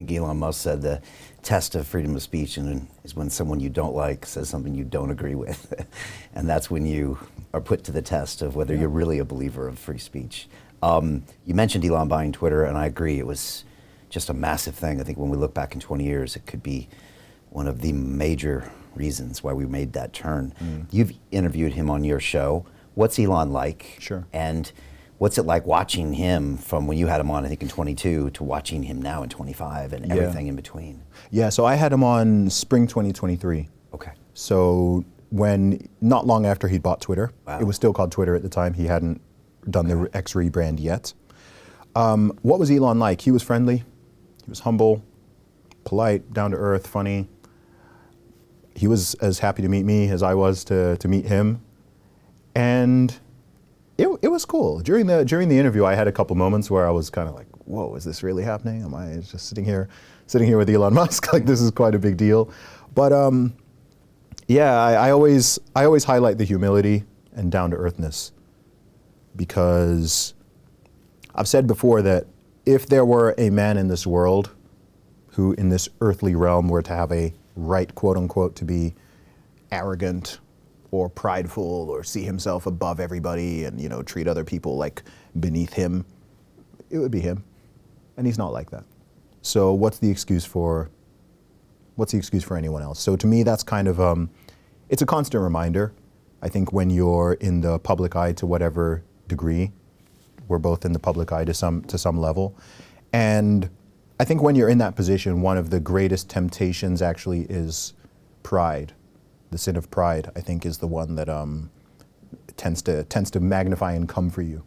think Elon Musk said the test of freedom of speech is when someone you don't like says something you don't agree with. And that's when you are put to the test of whether you're really a believer of free speech. You mentioned Elon buying Twitter, and I agree, it was just a massive thing. I think when we look back in 20 years, it could be one of the major reasons why we made that turn. You've interviewed him on your show. What's Elon like? Sure. And what's it like watching him from when you had him on, I think, in 22 to watching him now in 25 and everything in between? Yeah, so I had him on spring 2023. Okay. So not long after he'd bought Twitter, Wow. It was still called Twitter at the time. He hadn't done the X rebrand yet. What was Elon like? He was friendly, he was humble, polite, down to earth, funny. He was as happy to meet me as I was to meet him. And it was cool. During the interview, I had a couple moments where I was kind of like, whoa, is this really happening? Am I just sitting here with Elon Musk? Like, this is quite a big deal. But I always highlight the humility and down-to-earthness, because I've said before that if there were a man in this world who in this earthly realm were to have a right, quote unquote, to be arrogant or prideful or see himself above everybody and, treat other people like beneath him, it would be him. And he's not like that. So what's the excuse for anyone else? So to me, that's kind of, it's a constant reminder. I think when you're in the public eye to whatever degree, we're both in the public eye to some level. And I think when you're in that position, one of the greatest temptations actually is pride. The sin of pride, I think, is the one that tends to magnify and come for you,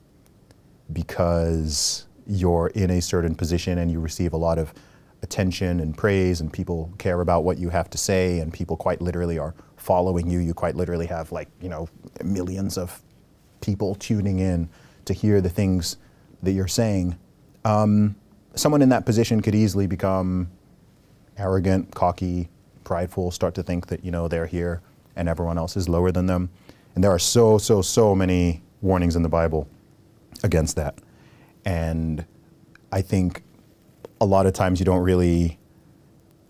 because you're in a certain position and you receive a lot of attention and praise, and people care about what you have to say, and people quite literally are following you. You quite literally have millions of people tuning in to hear the things that you're saying. Someone in that position could easily become arrogant, cocky, prideful, start to think that, they're here and everyone else is lower than them. And there are so many warnings in the Bible against that. And I think a lot of times you don't really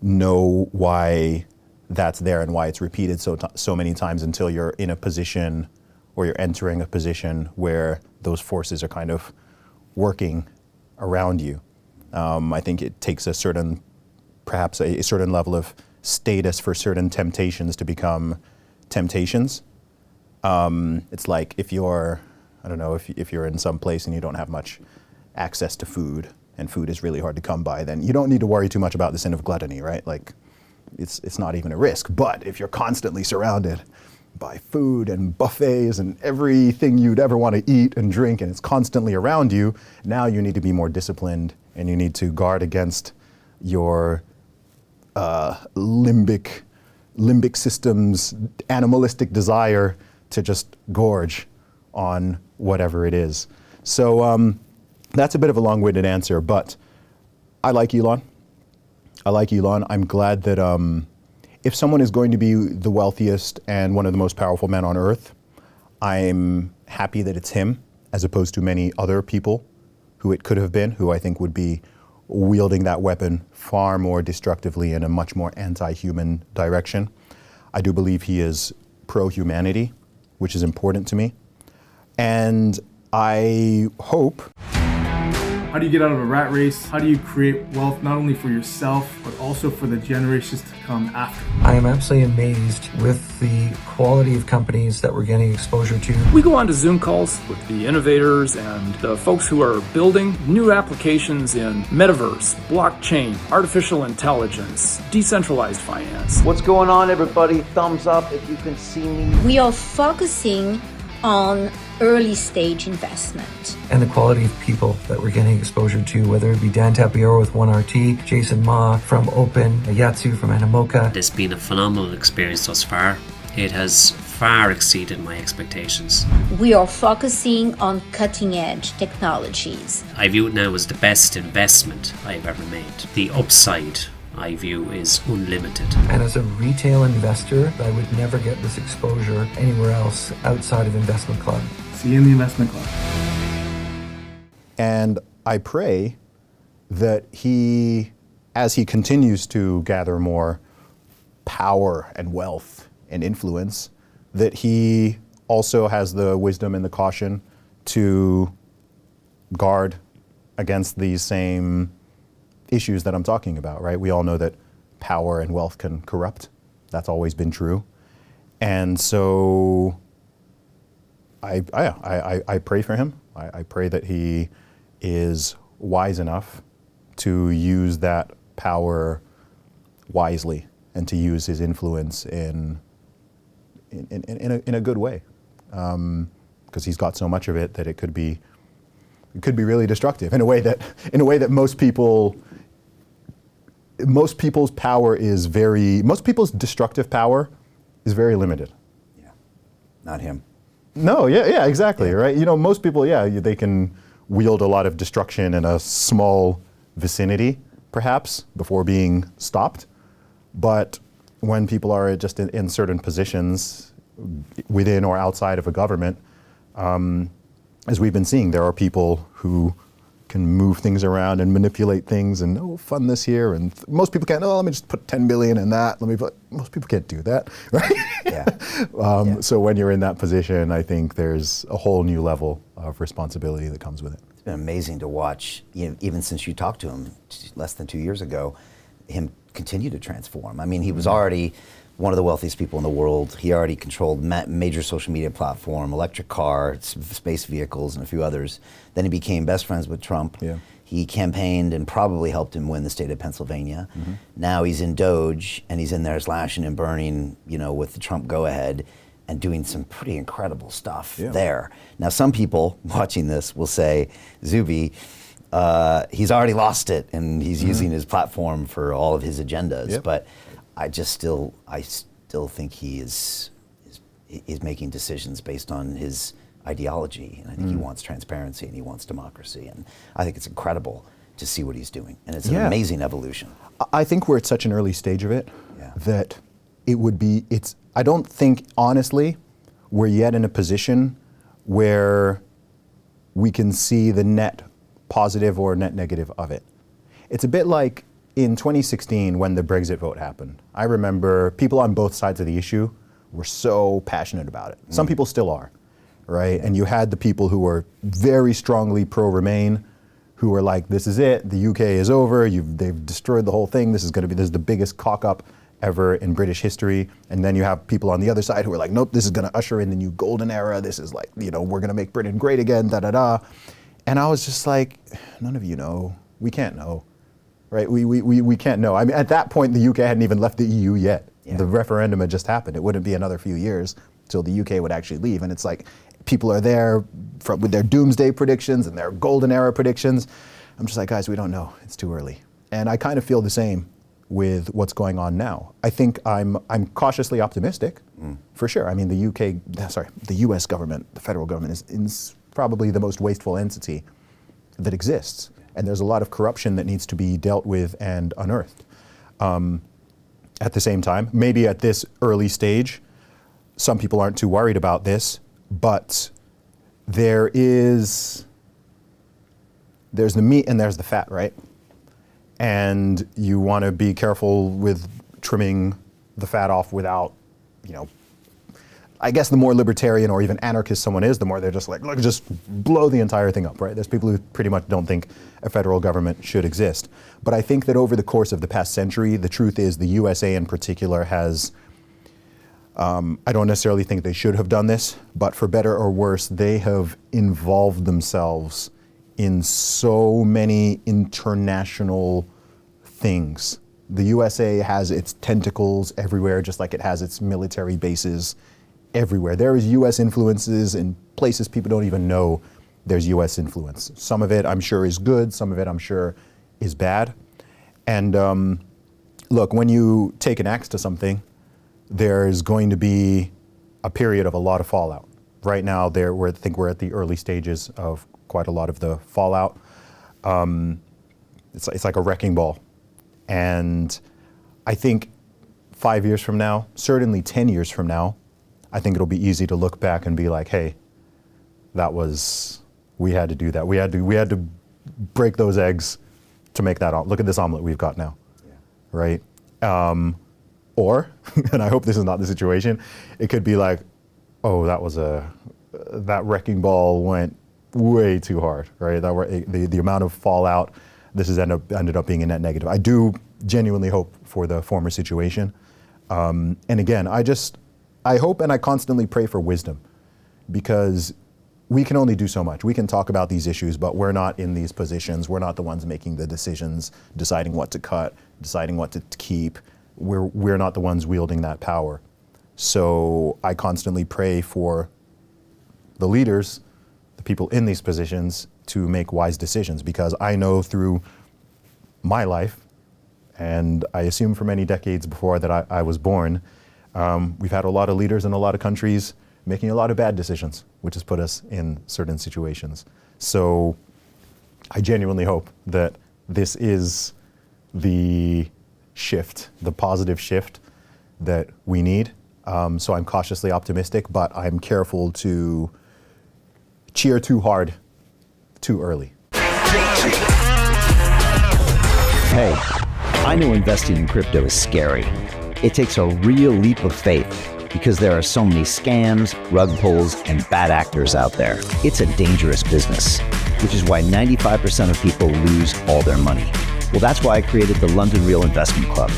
know why that's there and why it's repeated so many times until you're in a position, or you're entering a position where those forces are kind of working around you. I think it takes perhaps a certain level of status for certain temptations to become temptations. It's like if you're in some place and you don't have much access to food, and food is really hard to come by, then you don't need to worry too much about the sin of gluttony, right? Like, it's not even a risk. But if you're constantly surrounded by food and buffets and everything you'd ever want to eat and drink, and it's constantly around you, now you need to be more disciplined, and you need to guard against your limbic system's animalistic desire to just gorge on whatever it is. So that's a bit of a long-winded answer, but I like Elon. I'm glad that if someone is going to be the wealthiest and one of the most powerful men on earth, I'm happy that it's him, as opposed to many other people who it could have been, who I think would be wielding that weapon far more destructively in a much more anti-human direction. I do believe he is pro-humanity, which is important to me. And I hope... How do you get out of a rat race? How do you create wealth not only for yourself, but also for the generations to come after? I am absolutely amazed with the quality of companies that we're getting exposure to. We go on to Zoom calls with the innovators and the folks who are building new applications in metaverse, blockchain, artificial intelligence, decentralized finance. What's going on, everybody? Thumbs up if you can see me. We are focusing on early stage investment. And the quality of people that we're getting exposure to, whether it be Dan Tapiero with 1RT, Jason Ma from Open, Yatsu from Animoca. It's been a phenomenal experience thus far. It has far exceeded my expectations. We are focusing on cutting edge technologies. I view it now as the best investment I've ever made. The upside I view is unlimited. And as a retail investor, I would never get this exposure anywhere else outside of Investment Club. See you in the Investment Club. And I pray that he as he continues to gather more power and wealth and influence, that he also has the wisdom and the caution to guard against these same issues that I'm talking about, right? We all know that power and wealth can corrupt. That's always been true. And so I pray for him. I pray that he is wise enough to use that power wisely and to use his influence in a good way, because he's got so much of it that it could be really destructive in a way that most people's destructive power is very limited. Yeah, not him. No, yeah, exactly, right? You know, most people, they can wield a lot of destruction in a small vicinity, perhaps, before being stopped. But when people are just in certain positions within or outside of a government, as we've been seeing, there are people who can move things around and manipulate things and fund this here, and most people can't. Let me just put 10 billion in that. Most people can't do that, right? Yeah. So when you're in that position, I think there's a whole new level of responsibility that comes with it. It's been amazing to watch, even since you talked to him less than 2 years ago, him continue to transform. I mean, he was already one of the wealthiest people in the world. He already controlled major social media platform, electric car, space vehicles, and a few others. Then he became best friends with Trump. Yeah. He campaigned and probably helped him win the state of Pennsylvania. Mm-hmm. Now he's in Doge, and he's in there slashing and burning, with the Trump go-ahead and doing some pretty incredible stuff there. Now, some people watching this will say, Zuby, he's already lost it, and he's using his platform for all of his agendas. Yep. But I still think he is making decisions based on his ideology, and I think he wants transparency and he wants democracy, and I think it's incredible to see what he's doing, and it's an amazing evolution. I think we're at such an early stage of it that I don't think, honestly, we're yet in a position where we can see the net positive or net negative of it. It's a bit like in 2016 when the Brexit vote happened. I remember people on both sides of the issue were so passionate about it. Some people still are, right? And you had the people who were very strongly pro-Remain, who were like, this is it, the UK is over, they've destroyed the whole thing, this is the biggest cock-up ever in British history. And then you have people on the other side who are like, nope, this is gonna usher in the new golden era, this is like, we're gonna make Britain great again, da-da-da. And I was just like, none of you know, we can't know, right? We can't know. I mean, at that point, the UK hadn't even left the EU yet. Yeah. The referendum had just happened. It wouldn't be another few years till the UK would actually leave. And it's like, people are there with their doomsday predictions and their golden era predictions. I'm just like, guys, we don't know. It's too early. And I kind of feel the same with what's going on now. I think I'm cautiously optimistic, for sure. I mean, the US government, the federal government is probably the most wasteful entity that exists. And there's a lot of corruption that needs to be dealt with and unearthed. At the same time, maybe at this early stage, some people aren't too worried about this, but there's the meat and there's the fat, right? And you want to be careful with trimming the fat off without, I guess the more libertarian or even anarchist someone is, the more they're just like, look, just blow the entire thing up, right? There's people who pretty much don't think a federal government should exist. But I think that over the course of the past century, the truth is the USA in particular has, I don't necessarily think they should have done this, but for better or worse, they have involved themselves in so many international things. The USA has its tentacles everywhere, just like it has its military bases everywhere. There is US influences in places people don't even know there's US influence. Some of it I'm sure is good, some of it I'm sure is bad. And look, when you take an axe to something, there's going to be a period of a lot of fallout. Right now, I think we're at the early stages of quite a lot of the fallout. It's like a wrecking ball. And I think 5 years from now, certainly 10 years from now, I think it'll be easy to look back and be like, hey, we had to do that. We had to break those eggs to make that. Look at this omelet we've got now. right? Or, and I hope this is not the situation, it could be like, oh, that wrecking ball went way too hard, right? The amount of fallout, this has ended up being a net negative. I do genuinely hope for the former situation. And again, I hope and I constantly pray for wisdom, because we can only do so much. We can talk about these issues, but we're not in these positions. We're not the ones making the decisions, deciding what to cut, deciding what to keep. We're not the ones wielding that power. So I constantly pray for the leaders, the people in these positions, to make wise decisions, because I know through my life, and I assume for many decades before that I was born, we've had a lot of leaders in a lot of countries making a lot of bad decisions, which has put us in certain situations. So I genuinely hope that this is the shift, the positive shift that we need. So I'm cautiously optimistic, but I'm careful to cheer too hard too early. Hey, I know investing in crypto is scary. It takes a real leap of faith because there are so many scams, rug pulls, and bad actors out there. It's a dangerous business, which is why 95% of people lose all their money. Well, that's why I created the London Real Investment Club,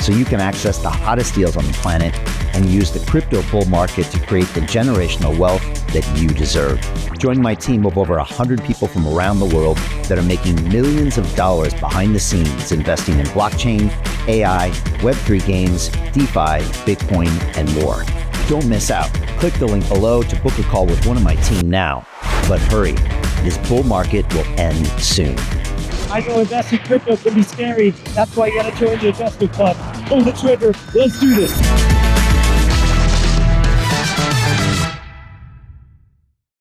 so you can access the hottest deals on the planet and use the crypto bull market to create the generational wealth that you deserve. Join my team of over 100 people from around the world that are making millions of dollars behind the scenes investing in blockchain, AI, Web3 games, DeFi, Bitcoin, and more. Don't miss out. Click the link below to book a call with one of my team now. But hurry, this bull market will end soon. I know investing in crypto can be scary. That's why you gotta join the investment club. Pull the trigger. Let's do this.